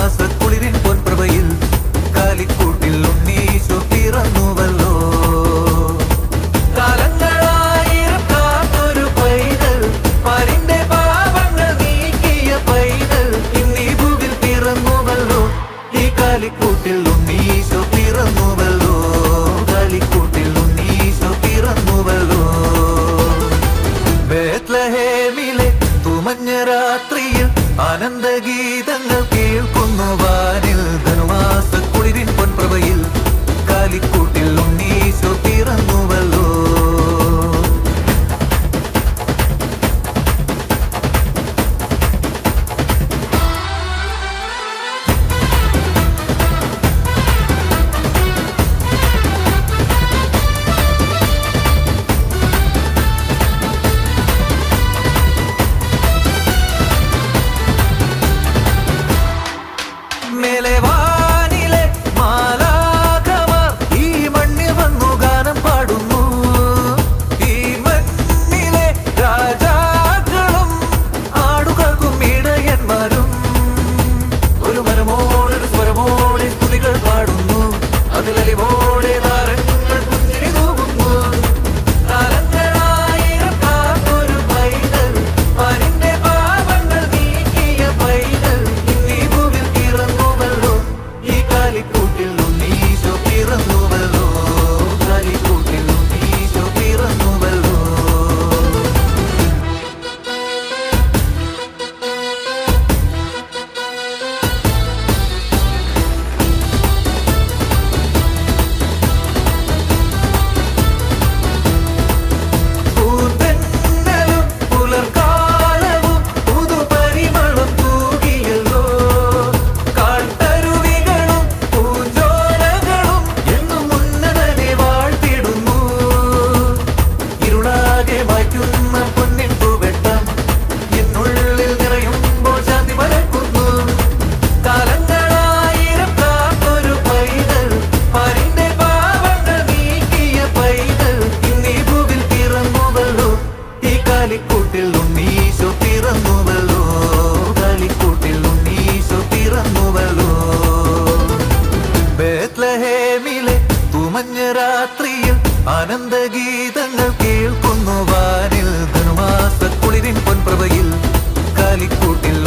ധനുമാസക്കുളിരിൻ പൊൻപ്രഭയിൽ കാലിക്കൂട്ടിൽ ഉണ്ണീശോ പിറന്നുവല്ലോ. കാലങ്ങളായിരം കാത്തൊരു പൈതൽ, പാരിന്റെ പാപങ്ങൾ നീക്കിയ പൈതൽ, ഇന്നീ ഭൂവിൽ പിറന്നുവല്ലോ. ഈ കാലിക്കൂട്ടിൽ ഉണ്ണീശോ പിറന്നുവല്ലോ. കാലിക്കൂട്ടിൽ ഉണ്ണീശോ പിറന്നുവല്ലോ. ബേത്ലഹേമിലെ തുമഞ്ഞ രാത്രിയിൽ ആനന്ദഗീതങ്ങൾ കേൾക്കുന്നു വാനിൽ. ധനുമാസക്കുളിരിൻ പൊൻപ്രഭയിൽ കാലിക്കൂട്ടിൽ ഉണ്ണീശോ പിറന്നുവല്ലോ. മേലെ വാനിലെ മാലാഖമാർ ഈ മണ്ണിൽ വന്നു ഗാനം പാടുന്നു. ഈ മണ്ണിലെ രാജാക്കളും ആടുകൾക്കും ഇടയന്മാരും ഒരു മരമോടൊരു സ്വരമോടെ സ്തുതികൾ പാടുന്നു. അതിലലിവോടെ താരങ്ങൾ പുഞ്ചിരി തൂകുന്നു. കാലങ്ങളായിരം കാത്തൊരു പൈതൽ, പാരിന്റെ പാപങ്ങൾ നീക്കിയ പൈതൽ, ഇന്നീ ഭൂവിൽ പിറന്നുവല്ലോ. ഈ കാലിക്കൂട്ടിൽ ഉണ്ണീശോ പിറന്നുവല്ലോ. കാലിക്കൂട്ടിൽ ഉണ്ണീശോ പിറന്നുവല്ലോ. പൂന്തന്നലും പുലർക്കാലവും പുതുപരിമളം തൂകിയല്ലോ. കാട്ടരുവികളും പൂഞ്ചോലകളും എന്നും ഉന്നതനെ വാഴ്ത്തിടുന്നു. ഇരുളാകെ മാറ്റുന്ന പൊന്നിൻ പൂവെട്ടം എന്നുള്ളിൽ നിറയുമ്പോൾ ശാന്തി പരക്കുന്നു. കാലങ്ങളായിരം കാത്തൊരു പൈതൽ, പാരിന്റെ പാപങ്ങൾ നീക്കിയ പൈതൽ, ഇന്നീ ഭൂവിൽ പിറന്നുവല്ലോ. ഈ കാലിക്കൂട്ടിൽ ഉണ്ണീശോ പിറന്നുവല്ലോ. കാലിക്കൂട്ടിൽ ഉണ്ണീശോ പിറന്നുവല്ലോ. ബേത്ലഹേമിലെ തുമഞ്ഞ രാത്രിയിൽ ആനന്ദഗീതങ്ങൾ കേൾക്കുന്നു വാനിൽ. ധനുമാസക്കുളിരിൻ പൊൻപ്രഭയിൽ കാലിക്കൂട്ടിൽ